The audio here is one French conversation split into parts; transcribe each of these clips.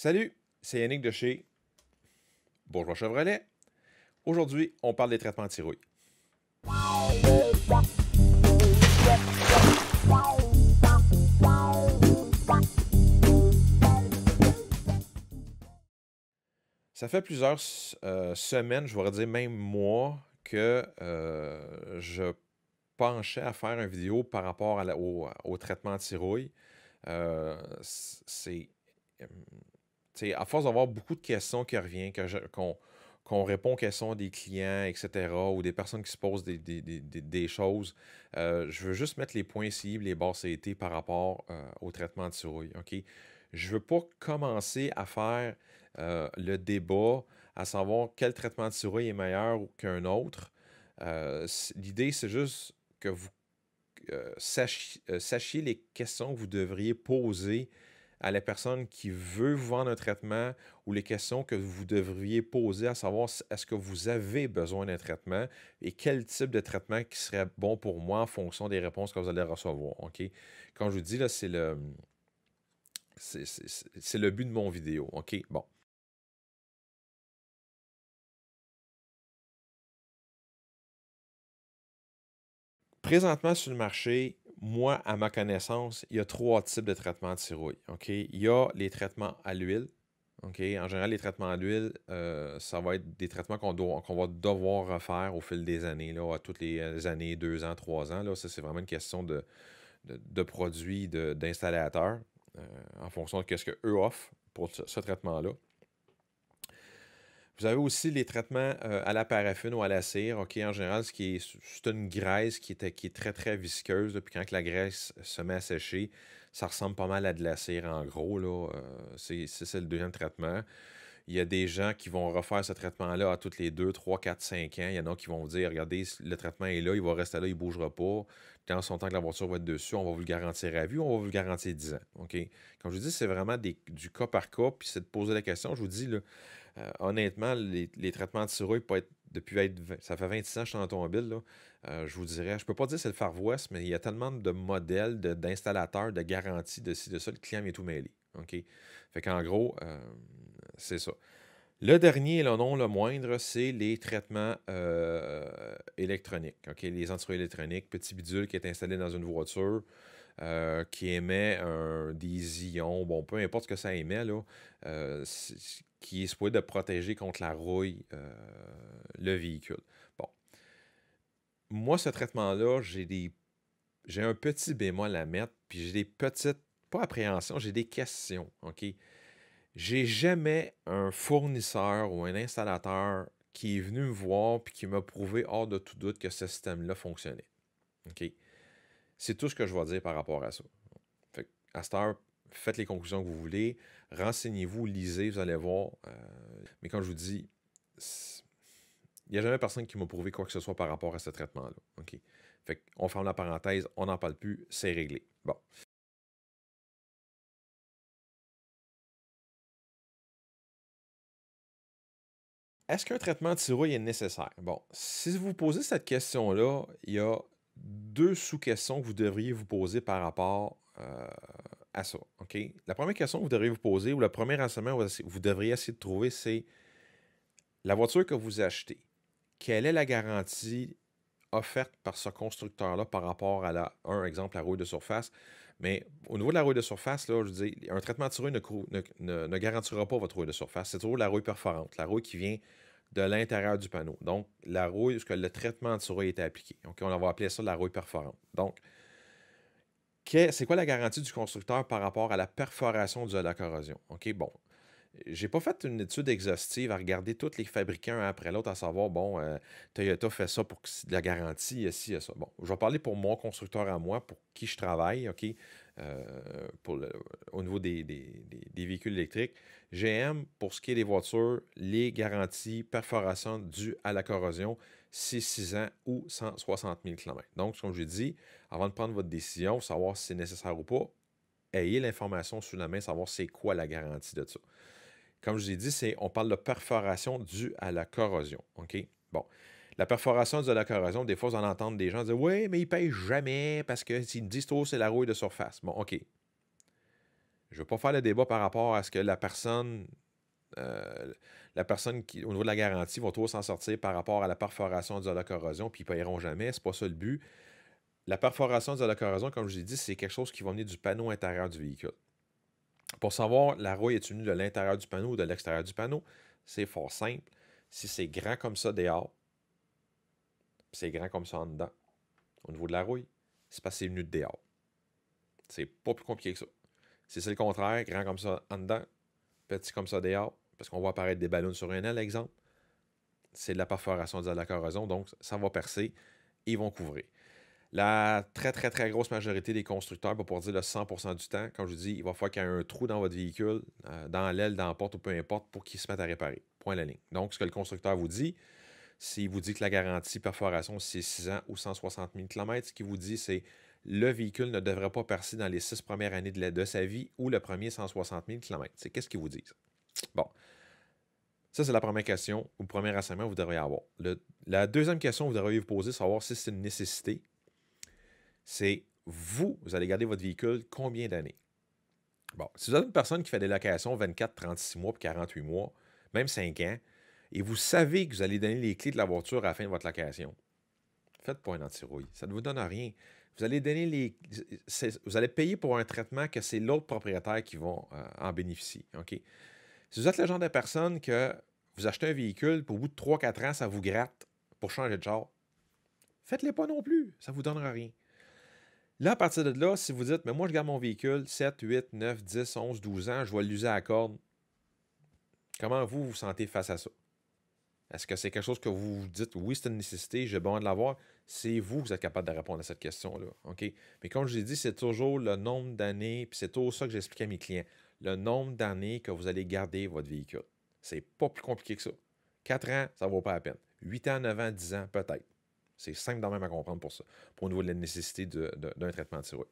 Salut, c'est Yannick de chez Bourgeois Chevrolet. Aujourd'hui, on parle des traitements anti-rouille. Ça fait plusieurs semaines, je voudrais dire même mois, que je penchais à faire une vidéo par rapport au traitement anti-rouille. C'est à force d'avoir beaucoup de questions qui reviennent, qu'on répond aux questions des clients, etc., ou des personnes qui se posent des choses, je veux juste mettre les points cibles, les barres CT par rapport au traitement anti-rouille. OK? Je ne veux pas commencer à faire le débat à savoir quel traitement anti-rouille est meilleur qu'un autre. L'idée, c'est juste que vous sachiez les questions que vous devriez poser à la personne qui veut vous vendre un traitement ou les questions que vous devriez poser à savoir est-ce que vous avez besoin d'un traitement et quel type de traitement qui serait bon pour moi en fonction des réponses que vous allez recevoir. OK? Comme je vous dis, là, c'est le but de mon vidéo. OK? Bon. Présentement sur le marché, moi, à ma connaissance, il y a 3 types de traitements anti-rouille. OK? Il y a les traitements à l'huile. OK? En général, les traitements à l'huile, ça va être des traitements qu'on va devoir refaire au fil des années, là, à toutes les années, 2 ans, 3 ans. Là, ça, c'est vraiment une question de produits, d'installateurs, en fonction de ce qu'eux offrent pour ce traitement-là. Vous avez aussi les traitements à la paraffine ou à la cire. OK, en général, c'est une graisse qui est très, très visqueuse. Puis quand la graisse se met à sécher, ça ressemble pas mal à de la cire, en gros. Là, c'est le deuxième traitement. Il y a des gens qui vont refaire ce traitement-là à tous les 2, 3, 4, 5 ans. Il y en a qui vont vous dire, regardez, le traitement est là, il va rester là, il ne bougera pas. Quand son temps que la voiture va être dessus, on va vous le garantir à vie, on va vous le garantir 10 ans. OK? Comme je vous dis, c'est vraiment du cas par cas, puis c'est de poser la question. Je vous dis, là, honnêtement, les traitements anti-rouille, ça fait 26 ans que je suis en automobile, là, je vous dirais, je ne peux pas dire que c'est le Far West, mais il y a tellement de modèles, d'installateurs, de garanties, de ci, de ça, le client vient tout mêler. OK? Fait qu'en gros, c'est ça. Le dernier et le non le moindre, c'est les traitements électroniques. OK? Les anti-rouille électroniques, petit bidule qui est installé dans une voiture, qui émet des ions, bon, peu importe ce que ça émet, là, qui est supposé de protéger contre la rouille le véhicule. Bon. Moi, ce traitement-là, j'ai un petit bémol à mettre, puis j'ai des petites, pas appréhensions, j'ai des questions, OK? J'ai jamais un fournisseur ou un installateur qui est venu me voir puis qui m'a prouvé hors de tout doute que ce système-là fonctionnait. OK? C'est tout ce que je vais dire par rapport à ça. Fait à cette heure, faites les conclusions que vous voulez, renseignez-vous, lisez, vous allez voir. Mais comme je vous dis, il n'y a jamais personne qui m'a prouvé quoi que ce soit par rapport à ce traitement-là. OK? Fait qu'on ferme la parenthèse, on n'en parle plus, c'est réglé. Bon. Est-ce qu'un traitement anti-rouille est nécessaire? Bon, si vous posez cette question-là, il y a 2 sous-questions que vous devriez vous poser par rapport à ça. OK? La première question que vous devriez vous poser, ou le premier renseignement que vous devriez essayer de trouver, c'est la voiture que vous achetez. Quelle est la garantie offerte par ce constructeur-là par rapport à un exemple, la rouille de surface? Mais au niveau de la rouille de surface, là, je dis, un traitement anti-rouille ne garantira pas votre rouille de surface. C'est toujours la rouille perforante, la rouille qui vient de l'intérieur du panneau. Donc, la rouille, ce que le traitement anti-rouille est appliqué. Donc, on va appeler ça la rouille perforante. Donc, c'est quoi la garantie du constructeur par rapport à la perforation due à la corrosion? OK, bon. J'ai pas fait une étude exhaustive à regarder tous les fabricants un après l'autre, à savoir, bon, Toyota fait ça pour la garantie, ici, il y a ça. Bon, je vais parler pour mon constructeur à moi, pour qui je travaille, OK, au niveau des véhicules électriques. GM, pour ce qui est des voitures, les garanties perforation dues à la corrosion, c'est 6 ans ou 160 000 km. Donc, comme je dis, avant de prendre votre décision, savoir si c'est nécessaire ou pas, ayez l'information sous la main, savoir c'est quoi la garantie de ça. Comme je vous ai dit, on parle de perforation due à la corrosion. OK? Bon. La perforation due à la corrosion, des fois, vous en entendez des gens dire oui, mais ils ne payent jamais parce que s'ils me disent trop, c'est la rouille de surface. Bon, OK. Je ne veux pas faire le débat par rapport à ce que la personne qui, au niveau de la garantie, va toujours s'en sortir par rapport à la perforation de la corrosion, puis ils ne payeront jamais. Ce n'est pas ça le but. La perforation de la corrosion, comme je l'ai dit, c'est quelque chose qui va venir du panneau intérieur du véhicule. Pour savoir la rouille est venue de l'intérieur du panneau ou de l'extérieur du panneau, c'est fort simple. Si c'est grand comme ça dehors, puis c'est grand comme ça en dedans, au niveau de la rouille, c'est parce que c'est venu de dehors. C'est pas plus compliqué que ça. Si c'est le contraire, grand comme ça en dedans, petit comme ça dehors, parce qu'on voit apparaître des ballons sur un aile, exemple, c'est de la perforation de la corrosion, donc ça va percer et ils vont couvrir. La très, très, très grosse majorité des constructeurs, pour dire le 100% du temps, comme je vous dis, il va falloir qu'il y ait un trou dans votre véhicule, dans l'aile, dans la porte ou peu importe, pour qu'il se mette à réparer. Point à la ligne. Donc, ce que le constructeur vous dit, s'il vous dit que la garantie perforation, c'est 6 ans ou 160 000 km, ce qu'il vous dit, c'est le véhicule ne devrait pas percer dans les 6 premières années de sa vie ou le premier 160 000 km. C'est qu'est-ce qu'ils vous disent? Bon. Ça, c'est la première question ou le premier renseignement que vous devriez avoir. La deuxième question que vous devriez vous poser, savoir si c'est une nécessité, c'est vous allez garder votre véhicule combien d'années? Bon, si vous êtes une personne qui fait des locations 24, 36 mois puis 48 mois, même 5 ans, et vous savez que vous allez donner les clés de la voiture à la fin de votre location, faites pas un anti-rouille. Ça ne vous donne rien. Vous allez donner vous allez payer pour un traitement que c'est l'autre propriétaire qui va en bénéficier. OK? Si vous êtes le genre de personne que vous achetez un véhicule, puis au bout de 3-4 ans, ça vous gratte pour changer de char, faites-les pas non plus. Ça ne vous donnera rien. Là, à partir de là, si vous dites, mais moi, je garde mon véhicule 7, 8, 9, 10, 11, 12 ans, je vais l'user à la corde, comment vous vous sentez face à ça? Est-ce que c'est quelque chose que vous vous dites, oui, c'est une nécessité, j'ai besoin de l'avoir? C'est vous qui êtes capable de répondre à cette question-là. OK? Mais comme je l'ai dit, c'est toujours le nombre d'années, puis c'est toujours ça que j'explique à mes clients, le nombre d'années que vous allez garder votre véhicule. C'est pas plus compliqué que ça. 4 ans, ça ne vaut pas la peine. 8 ans, 9 ans, 10 ans, peut-être. C'est simple quand même à comprendre pour ça, pour au niveau de la nécessité d'un traitement de thyroïde.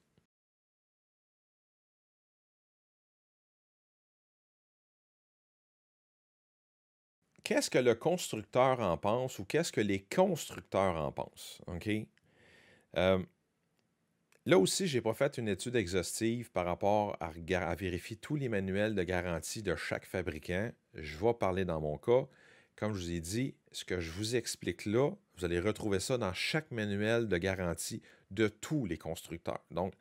Qu'est-ce que le constructeur en pense ou qu'est-ce que les constructeurs en pensent? OK? Euh, Là aussi, je n'ai pas fait une étude exhaustive par rapport à vérifier tous les manuels de garantie de chaque fabricant. Je vais parler dans mon cas. Comme je vous ai dit, ce que je vous explique là, vous allez retrouver ça dans chaque manuel de garantie de tous les constructeurs. Donc,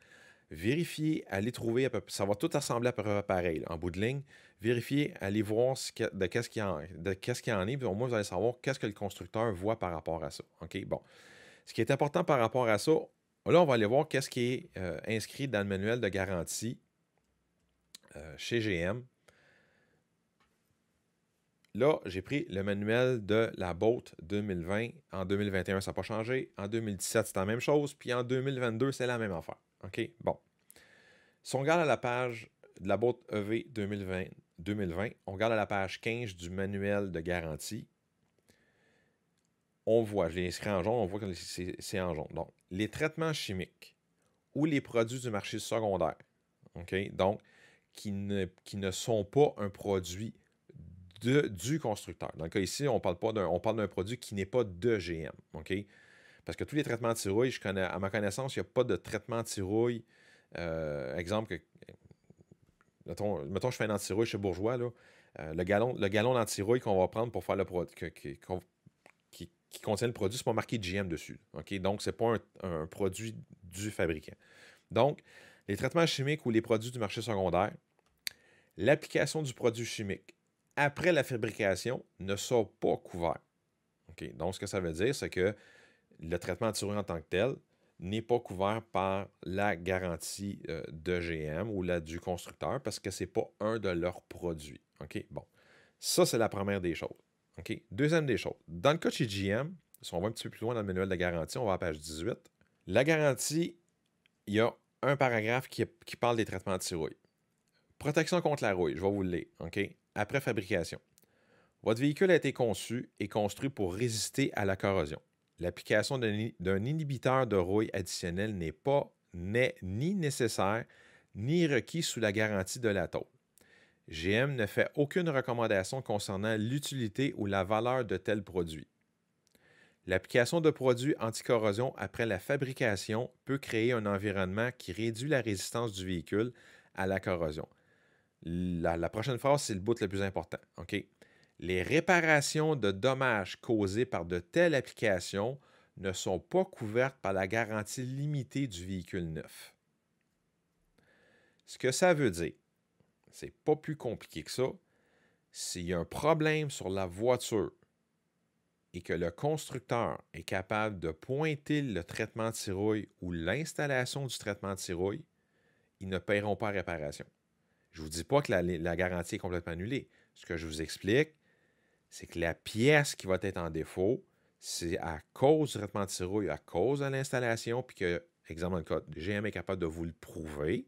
vérifiez, allez trouver, ça va tout assembler à peu près pareil, là, en bout de ligne. Vérifiez, allez voir qu'est-ce qu'il y en est, puis au moins vous allez savoir qu'est-ce que le constructeur voit par rapport à ça. OK? Bon. Ce qui est important par rapport à ça, là, on va aller voir qu'est-ce qui est inscrit dans le manuel de garantie chez GM. Là, j'ai pris le manuel de la Boat 2020. En 2021, ça n'a pas changé. En 2017, c'est la même chose. Puis en 2022, c'est la même affaire. OK? Bon. Si on regarde à la page de la Boat EV 2020, on regarde à la page 15 du manuel de garantie. On voit, je l'ai inscrit en jaune, on voit que c'est en jaune. Donc, les traitements chimiques ou les produits du marché secondaire, OK? Donc, qui ne sont pas un produit du constructeur. Dans le cas ici, on parle d'un produit qui n'est pas de GM. OK? Parce que tous les traitements anti-rouille, à ma connaissance, il n'y a pas de traitement anti-rouille. Exemple, mettons, je fais un anti-rouille chez Bourgeois, là, le gallon d'anti-rouille qu'on va prendre pour faire le produit, qui contient le produit, c'est pas marqué GM dessus. OK? Donc, ce n'est pas un produit du fabricant. Donc, les traitements chimiques ou les produits du marché secondaire, l'application du produit chimique après la fabrication ne sont pas couverts. OK? Donc, ce que ça veut dire, c'est que le traitement anti-rouille en tant que tel n'est pas couvert par la garantie de GM ou du constructeur parce que ce n'est pas un de leurs produits. OK? Bon. Ça, c'est la première des choses. OK? Deuxième des choses. Dans le cas chez GM, si on va un petit peu plus loin dans le manuel de garantie, on va à la page 18. La garantie, il y a un paragraphe qui parle des traitements anti-rouille. Protection contre la rouille, je vais vous le lire. OK? Après fabrication. Votre véhicule a été conçu et construit pour résister à la corrosion. L'application d'un inhibiteur de rouille additionnel n'est ni nécessaire ni requis sous la garantie de la tôle. GM ne fait aucune recommandation concernant l'utilité ou la valeur de tels produits. L'application de produits anticorrosion après la fabrication peut créer un environnement qui réduit la résistance du véhicule à la corrosion. La prochaine phrase, c'est le bout le plus important. OK? Les réparations de dommages causés par de telles applications ne sont pas couvertes par la garantie limitée du véhicule neuf. Ce que ça veut dire, c'est pas plus compliqué que ça. S'il y a un problème sur la voiture et que le constructeur est capable de pointer le traitement de tirouille ou l'installation du traitement de tirouille, ils ne paieront pas la réparation. Je ne vous dis pas que la garantie est complètement annulée. Ce que je vous explique, c'est que la pièce qui va être en défaut, c'est à cause du traitement de tirouille, à cause de l'installation, puis que, exemple, dans le cas, GM est capable de vous le prouver,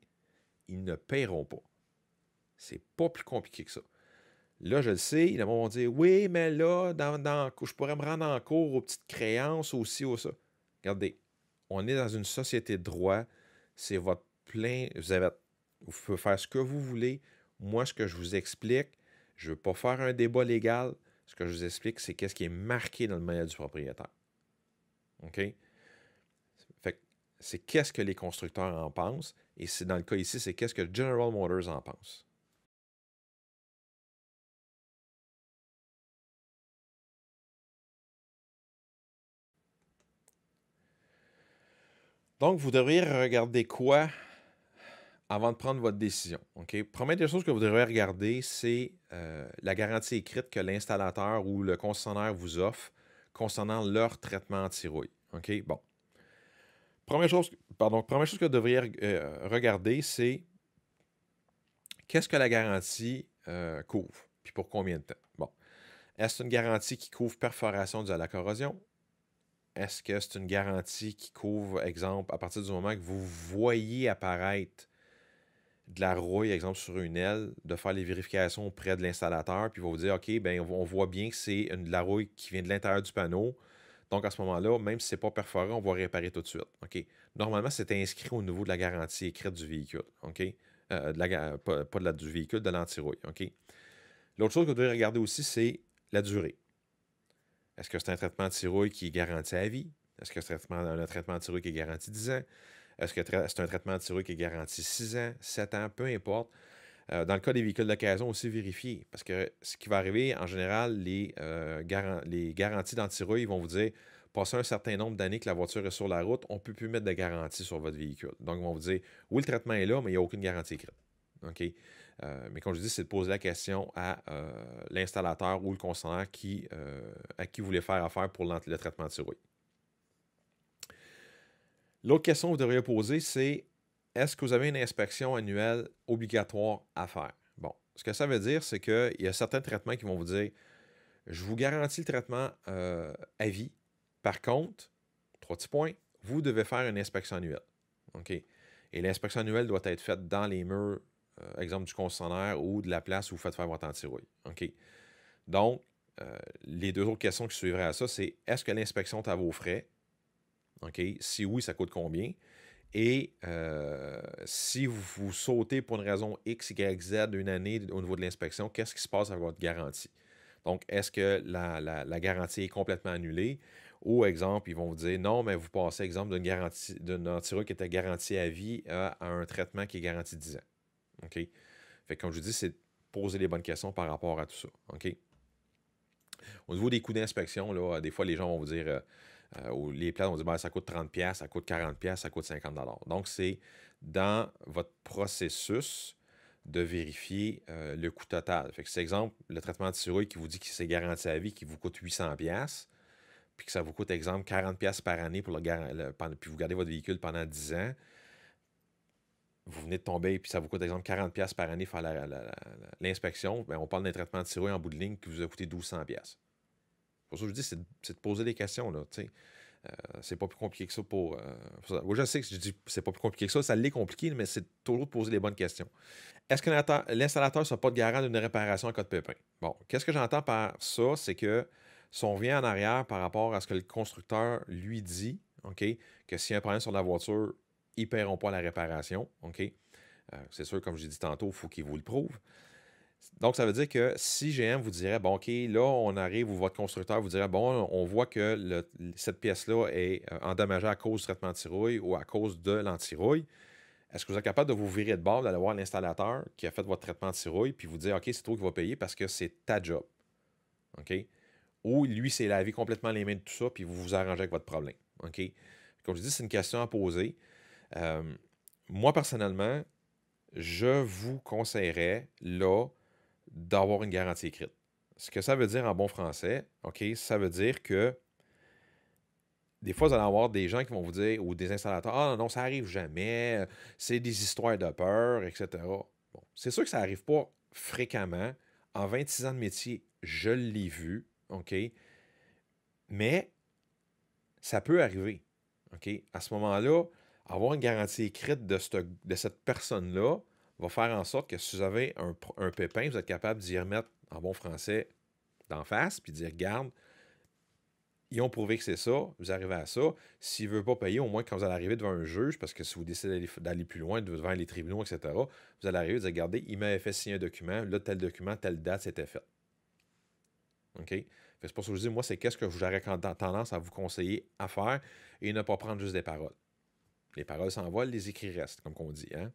ils ne paieront pas. C'est pas plus compliqué que ça. Là, je le sais, ils vont dire oui, mais là, je pourrais me rendre en cours aux petites créances aussi ou ça. Regardez, on est dans une société de droit, c'est votre plein. Vous pouvez faire ce que vous voulez. Moi, ce que je vous explique, je ne veux pas faire un débat légal. Ce que je vous explique, c'est qu'est-ce qui est marqué dans le manuel du propriétaire. OK? Fait que c'est qu'est-ce que les constructeurs en pensent. Et c'est dans le cas ici, c'est qu'est-ce que General Motors en pense. Donc, vous devriez regarder quoi avant de prendre votre décision. OK? Première des choses que vous devriez regarder, c'est la garantie écrite que l'installateur ou le concessionnaire vous offre concernant leur traitement anti-rouille. OK? Bon. Première chose que vous devriez regarder, c'est qu'est-ce que la garantie couvre, puis pour combien de temps. Bon. Est-ce une garantie qui couvre perforation due à la corrosion? Est-ce que c'est une garantie qui couvre, exemple, à partir du moment que vous voyez apparaître de la rouille, exemple, sur une aile, de faire les vérifications auprès de l'installateur, puis il va vous dire, OK, ben on voit bien que c'est de la rouille qui vient de l'intérieur du panneau. Donc, à ce moment-là, même si ce n'est pas perforé, on va réparer tout de suite. OK? Normalement, c'est inscrit au niveau de la garantie écrite du véhicule. OK? Pas du véhicule, de l'anti-rouille. OK? L'autre chose que vous devez regarder aussi, c'est la durée. Est-ce que c'est un traitement anti-rouille qui est garanti à vie? Est-ce que c'est un traitement anti-rouille qui est garanti 10 ans? Est-ce que c'est un traitement anti-rouille qui est garanti 6 ans, 7 ans, peu importe. Dans le cas des véhicules d'occasion, aussi vérifier. Parce que ce qui va arriver, en général, les garanties d'anti-rouille vont vous dire, passé un certain nombre d'années que la voiture est sur la route, on ne peut plus mettre de garantie sur votre véhicule. Donc, ils vont vous dire, oui, le traitement est là, mais il n'y a aucune garantie écrite. OK? Mais comme je dis, c'est de poser la question à l'installateur ou le concessionnaire à qui vous voulez faire affaire pour le traitement anti-rouille. L'autre question que vous devriez poser, c'est est-ce que vous avez une inspection annuelle obligatoire à faire? Bon, ce que ça veut dire, c'est qu'il y a certains traitements qui vont vous dire je vous garantis le traitement à vie. Par contre, 3 petits points, vous devez faire une inspection annuelle. OK? Et l'inspection annuelle doit être faite dans les murs, exemple du concessionnaire ou de la place où vous faites faire votre anti-rouille. OK? Donc, les deux autres questions qui suivraient à ça, c'est est-ce que l'inspection est à vos frais? OK? Si oui, ça coûte combien? Et si vous sautez pour une raison X, Y, Z une année au niveau de l'inspection, qu'est-ce qui se passe avec votre garantie? Donc, est-ce que la garantie est complètement annulée? Ou, exemple, ils vont vous dire non, mais vous passez, exemple, d'une anti-rouille qui était garantie à vie à un traitement qui est garanti 10 ans. OK? Fait que, comme je vous dis, c'est de poser les bonnes questions par rapport à tout ça. OK? Au niveau des coûts d'inspection, là, des fois, les gens vont vous dire, les plans vont dire, ben, ça coûte 30$, ça coûte 40$, ça coûte 50$. Donc, c'est dans votre processus de vérifier le coût total. Fait que c'est exemple, le traitement de tirouille qui vous dit que c'est garanti à vie, qui vous coûte 800$, puis que ça vous coûte, exemple, 40$ par année pour puis vous gardez votre véhicule pendant 10 ans. Vous venez de tomber, puis ça vous coûte, exemple, 40$ par année faire l'inspection. Ben, on parle d'un traitement de tirouille en bout de ligne qui vous a coûté 1200$. Pour ça que je dis, c'est de poser des questions, là, tu sais. C'est pas plus compliqué que ça pour ça. Moi, je sais que je dis c'est pas plus compliqué que ça l'est compliqué, mais c'est toujours de poser les bonnes questions. Est-ce que l'installateur ne sera pas de garant d'une réparation en cas de pépin? Bon, qu'est-ce que j'entends par ça? C'est que si on revient en arrière par rapport à ce que le constructeur lui dit, OK, que s'il y a un problème sur la voiture, ils ne paieront pas la réparation, OK? C'est sûr, comme j'ai dit tantôt, il faut qu'il vous le prouve. Donc, ça veut dire que si GM vous dirait, bon, OK, là, on arrive, ou votre constructeur vous dirait, bon, on voit que cette pièce-là est endommagée à cause du traitement anti-rouille ou à cause de l'anti-rouille, est-ce que vous êtes capable de vous virer de bord, d'aller voir l'installateur qui a fait votre traitement de cirouille, puis vous dire, OK, c'est toi qui vas payer parce que c'est ta job. OK? Ou lui, c'est laver complètement les mains de tout ça, puis vous vous arrangez avec votre problème. OK? Comme je dis, c'est une question à poser. Euh, Moi, personnellement, je vous conseillerais, là, d'avoir une garantie écrite. Ce que ça veut dire en bon français, OK, ça veut dire que des fois, vous allez avoir des gens qui vont vous dire, ou des installateurs, ah non, non, ça arrive jamais, c'est des histoires de peur, etc. Bon, c'est sûr que ça n'arrive pas fréquemment. En 26 ans de métier, je l'ai vu, OK, mais ça peut arriver, OK. À ce moment-là, avoir une garantie écrite de cette personne-là va faire en sorte que si vous avez un pépin, vous êtes capable d'y remettre en bon français d'en face, puis dire, regarde, ils ont prouvé que c'est ça, vous arrivez à ça. S'il ne veut pas payer, au moins quand vous allez arriver devant un juge, parce que si vous décidez d'aller plus loin, devant les tribunaux, etc., vous allez arriver et dire, regardez, il m'avait fait signer un document, là, tel document, telle date, c'était fait. OK? C'est pour ça que je dis, moi, c'est qu'est-ce que j'aurais tendance à vous conseiller à faire et ne pas prendre juste des paroles. Les paroles s'envolent, les écrits restent, comme on dit. Hein?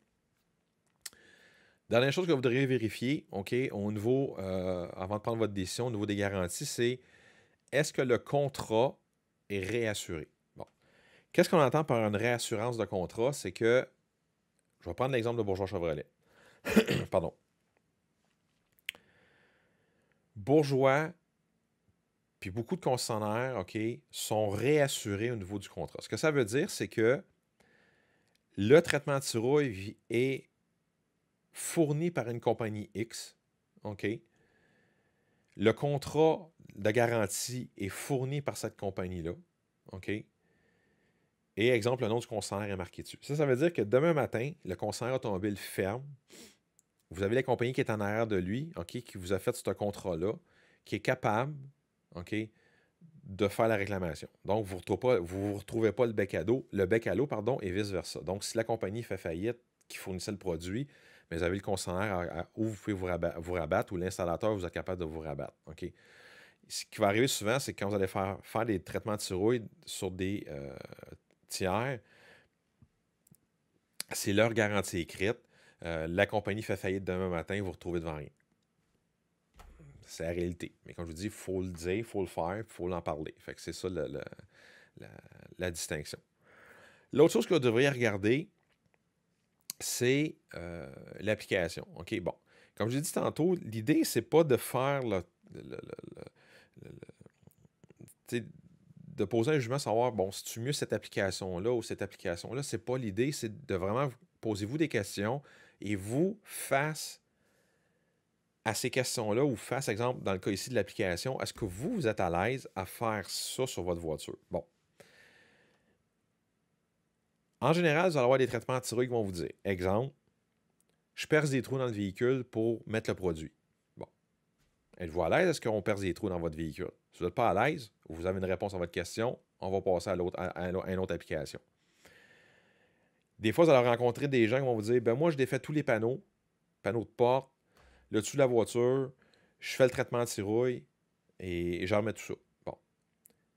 Dernière chose que vous devriez vérifier, OK, au niveau, avant de prendre votre décision, au niveau des garanties, c'est est-ce que le contrat est réassuré? Bon. Qu'est-ce qu'on entend par une réassurance de contrat? C'est que, je vais prendre l'exemple de Bourgeois Chevrolet. Pardon. Bourgeois, puis beaucoup de concessionnaires, OK, sont réassurés au niveau du contrat. Ce que ça veut dire, c'est que le traitement de cirouille est fourni par une compagnie X, OK? Le contrat de garantie est fourni par cette compagnie-là, OK? Et exemple, le nom du concessionnaire est marqué dessus. Ça veut dire que demain matin, le concessionnaire automobile ferme. Vous avez la compagnie qui est en arrière de lui, OK, qui vous a fait ce contrat-là, qui est capable, OK, de faire la réclamation. Donc, vous ne vous retrouvez pas le bec à l'eau, pardon, et vice-versa. Donc, si la compagnie fait faillite qui fournissait le produit, mais vous avez le concessionnaire où vous pouvez vous rabattre, ou l'installateur vous est capable de vous rabattre. OK? Ce qui va arriver souvent, c'est que quand vous allez faire des traitements de cirouille sur des tiers, c'est leur garantie écrite. La compagnie fait faillite demain matin, vous vous retrouvez devant rien. C'est la réalité. Mais comme je vous dis, il faut le dire, il faut le faire, il faut en parler. Fait que c'est ça la distinction. L'autre chose que vous devriez regarder, c'est l'application. OK, bon. Comme je l'ai dit tantôt, l'idée, c'est pas de faire de poser un jugement, savoir, bon, si tu mieux cette application-là ou cette application-là, c'est pas l'idée, c'est de vraiment posez-vous des questions et vous, face à ces questions-là, ou face, exemple, dans le cas ici de l'application, est-ce que vous êtes à l'aise à faire ça sur votre voiture? Bon. En général, vous allez avoir des traitements anti-cirouille qui vont vous dire, exemple, je perce des trous dans le véhicule pour mettre le produit. Bon. Êtes-vous à l'aise? Est-ce qu'on perce des trous dans votre véhicule? Si vous n'êtes pas à l'aise, vous avez une réponse à votre question, on va passer à une autre application. Des fois, vous allez rencontrer des gens qui vont vous dire, ben moi, je défais tous les panneaux de porte, le dessus de la voiture, je fais le traitement anti-cirouille et j'en remets tout ça. Bon.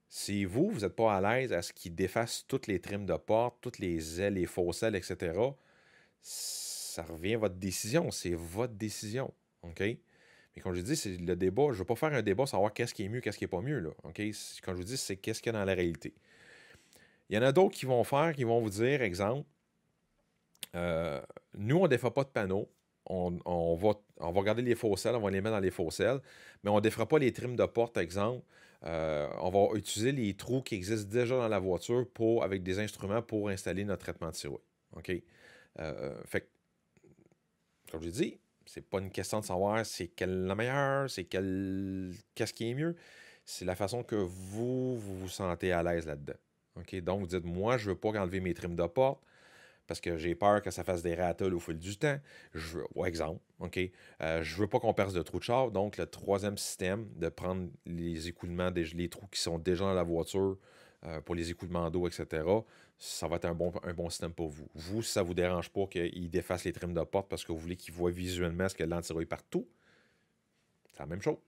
Si vous n'êtes pas à l'aise à ce qu'il défasse toutes les trims de porte, toutes les ailes, les fausses ailes, etc., ça revient à votre décision. C'est votre décision. OK? Mais comme je dis, c'est le débat. Je ne veux pas faire un débat savoir qu'est-ce qui est mieux, qu'est-ce qui n'est pas mieux. Là. OK? Comme je vous dis, c'est qu'est-ce qu'il y a dans la réalité. Il y en a d'autres qui vont vous dire, exemple, nous, on ne défait pas de panneaux. On va regarder les fausses-ailes, on va les mettre dans les fausses-ailes, mais on ne défera pas les trims de porte, exemple. On va utiliser les trous qui existent déjà dans la voiture avec des instruments pour installer notre traitement de cirouille. OK? Fait que, comme je dis, c'est pas une question de savoir c'est quelle la meilleure, qu'est-ce qui est mieux. C'est la façon que vous vous sentez à l'aise là-dedans. OK? Donc, vous dites, moi, je ne veux pas enlever mes trims de porte parce que j'ai peur que ça fasse des rattles au fil du temps. Exemple, OK? Je veux pas qu'on perce de trous de char. Donc, le troisième système, de prendre les écoulements, les trous qui sont déjà dans la voiture pour les écoulements d'eau, etc., ça va être un bon système pour vous. Vous, si ça ne vous dérange pas qu'il défasse les trims de porte parce que vous voulez qu'il voit visuellement ce qu'il y a de l'antirouille partout, c'est la même chose.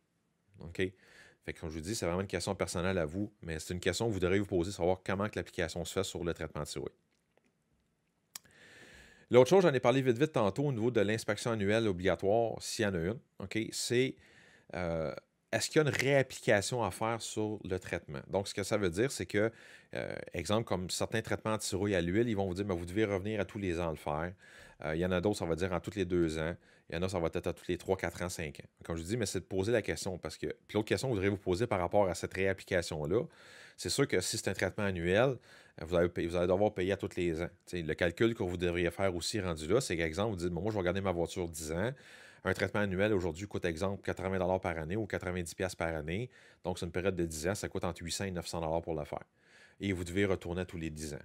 OK? Fait que, comme je vous dis, c'est vraiment une question personnelle à vous, mais c'est une question que vous devriez vous poser, savoir comment que l'application se fait sur le traitement de cirouille. L'autre chose, j'en ai parlé vite, vite tantôt au niveau de l'inspection annuelle obligatoire, s'il y en a une, OK, c'est euh, est-ce qu'il y a une réapplication à faire sur le traitement? Donc, ce que ça veut dire, c'est que, exemple, comme certains traitements anti-rouille à l'huile, ils vont vous dire, ben, vous devez revenir à tous les ans le faire. Il y en a d'autres, ça va dire en tous les 2 ans. Il y en a, ça va être à tous les 3, 4 ans, 5 ans. Comme je dis, mais c'est de poser la question parce que. Puis l'autre question que vous devriez vous poser par rapport à cette réapplication-là, c'est sûr que si c'est un traitement annuel, vous allez devoir payer à tous les ans. T'sais, le calcul que vous devriez faire aussi rendu là, c'est qu'exemple, vous dites, bon, moi, je vais garder ma voiture 10 ans. Un traitement annuel aujourd'hui coûte, exemple, 80 $ par année ou 90$ par année. Donc, c'est une période de 10 ans, ça coûte entre 800 et 900 $ pour le faire. Et vous devez retourner tous les 10 ans.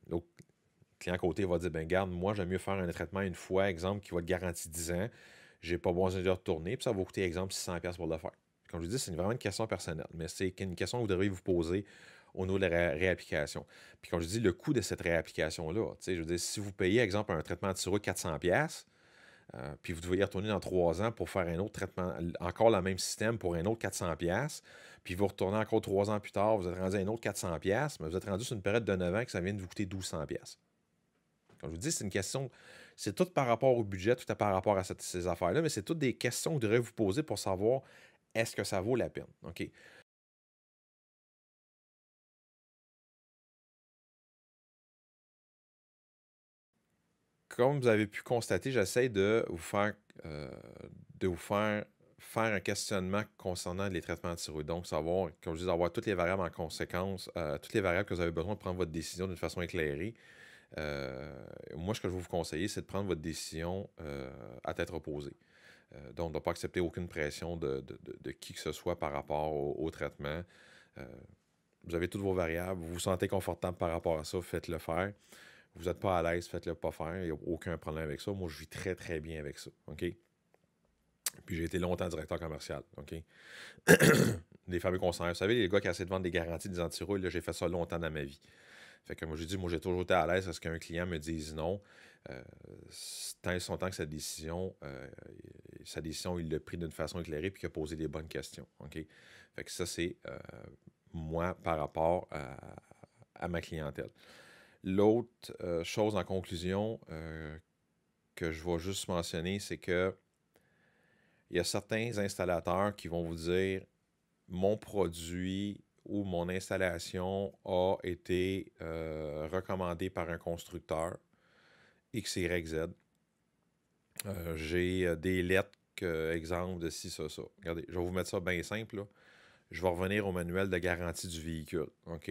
Donc, le client à côté va dire, ben garde, moi, j'aime mieux faire un traitement une fois, exemple, qui va être garanti 10 ans. J'ai pas besoin de retourner, puis ça va coûter, exemple, 600$ pour le faire. Comme je vous dis, c'est vraiment une question personnelle, mais c'est une question que vous devriez vous poser au niveau de la réapplication. Puis comme je dis, le coût de cette réapplication-là, je veux dire, si vous payez, exemple, un traitement de thyroïde 400$, puis vous devez y retourner dans 3 ans pour faire un autre traitement, encore le même système pour un autre 400$, puis vous retournez encore 3 ans plus tard, vous êtes rendu à un autre 400$, mais vous êtes rendu sur une période de 9 ans que ça vient de vous coûter 1200$. Comme je vous dis, c'est une question, c'est tout par rapport au budget, tout par rapport à ces affaires-là, mais c'est toutes des questions que vous devrez vous poser pour savoir est-ce que ça vaut la peine. OK? Comme vous avez pu constater, j'essaie euh, de vous faire un questionnement concernant les traitements de thyroïde. Donc, savoir, comme je dis, avoir toutes les variables en conséquence, toutes les variables que vous avez besoin de prendre votre décision d'une façon éclairée. Moi, ce que je vais vous conseiller, c'est de prendre votre décision à tête reposée. Donc, de ne pas accepter aucune pression de qui que ce soit par rapport au traitement. Euh, vous avez toutes vos variables, vous vous sentez confortable par rapport à ça, faites-le faire. Vous n'êtes pas à l'aise, faites-le pas faire. Il n'y a aucun problème avec ça. Moi, je vis très, très bien avec ça. OK? Puis j'ai été longtemps directeur commercial. OK? Les fameux conseillers. Vous savez, les gars qui essaient de vendre des garanties des antirouilles, là, j'ai fait ça longtemps dans ma vie. Fait que moi, j'ai dit, moi, j'ai toujours été à l'aise à ce qu'un client me dise non. Euh, Tant et son temps que sa décision, il l'a pris d'une façon éclairée puis qu'il a posé des bonnes questions. OK? Fait que ça, c'est moi par rapport à ma clientèle. L'autre chose en conclusion que je vais juste mentionner, c'est que il y a certains installateurs qui vont vous dire mon produit ou mon installation a été recommandé par un constructeur X, Y, Z. J'ai des lettres, exemple de ci, ça. Regardez, je vais vous mettre ça bien simple, là. Je vais revenir au manuel de garantie du véhicule. OK?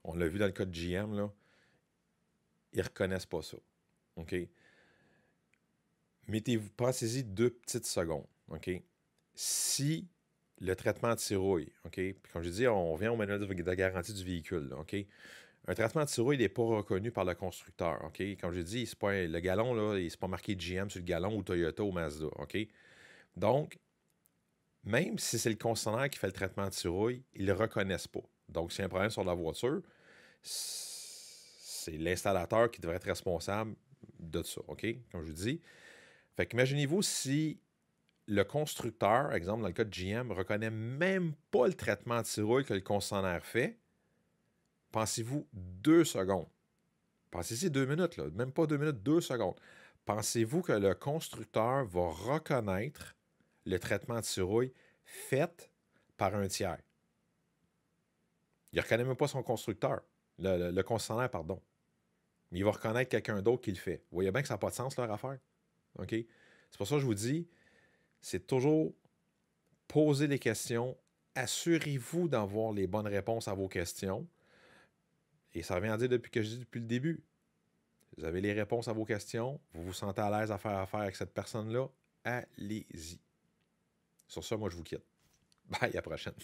On l'a vu dans le cas de GM, là. Ils ne reconnaissent pas ça. OK? Mettez-vous, pensez-y 2 petites secondes. OK? Si le traitement anti-rouille, OK? Puis comme je dis, on vient au manuel de garantie du véhicule, là, OK? Un traitement anti-rouille n'est pas reconnu par le constructeur, OK? Comme je dis, c'est pas le galon, là, c'est pas marqué GM sur le galon ou Toyota ou Mazda, OK? Donc, même si c'est le concessionnaire qui fait le traitement anti-rouille, ils ne le reconnaissent pas. Donc, s'il y a un problème sur la voiture, c'est l'installateur qui devrait être responsable de ça, OK? Comme je vous dis. Fait qu'imaginez-vous si le constructeur, exemple dans le cas de GM, ne reconnaît même pas le traitement anti-rouille que le concessionnaire fait. Pensez-vous 2 secondes. Pensez-y 2 minutes, là. Même pas 2 minutes, 2 secondes. Pensez-vous que le constructeur va reconnaître le traitement anti-rouille fait par un tiers? Il ne reconnaît même pas son constructeur, le concessionnaire, pardon. Mais il va reconnaître quelqu'un d'autre qui le fait. Vous voyez bien que ça n'a pas de sens, leur affaire. OK? C'est pour ça que je vous dis, c'est toujours poser des questions. Assurez-vous d'avoir les bonnes réponses à vos questions. Et ça revient à dire depuis que je dis depuis le début. Vous avez les réponses à vos questions. Vous vous sentez à l'aise à faire affaire avec cette personne-là. Allez-y. Sur ça, moi, je vous quitte. Bye, à la prochaine.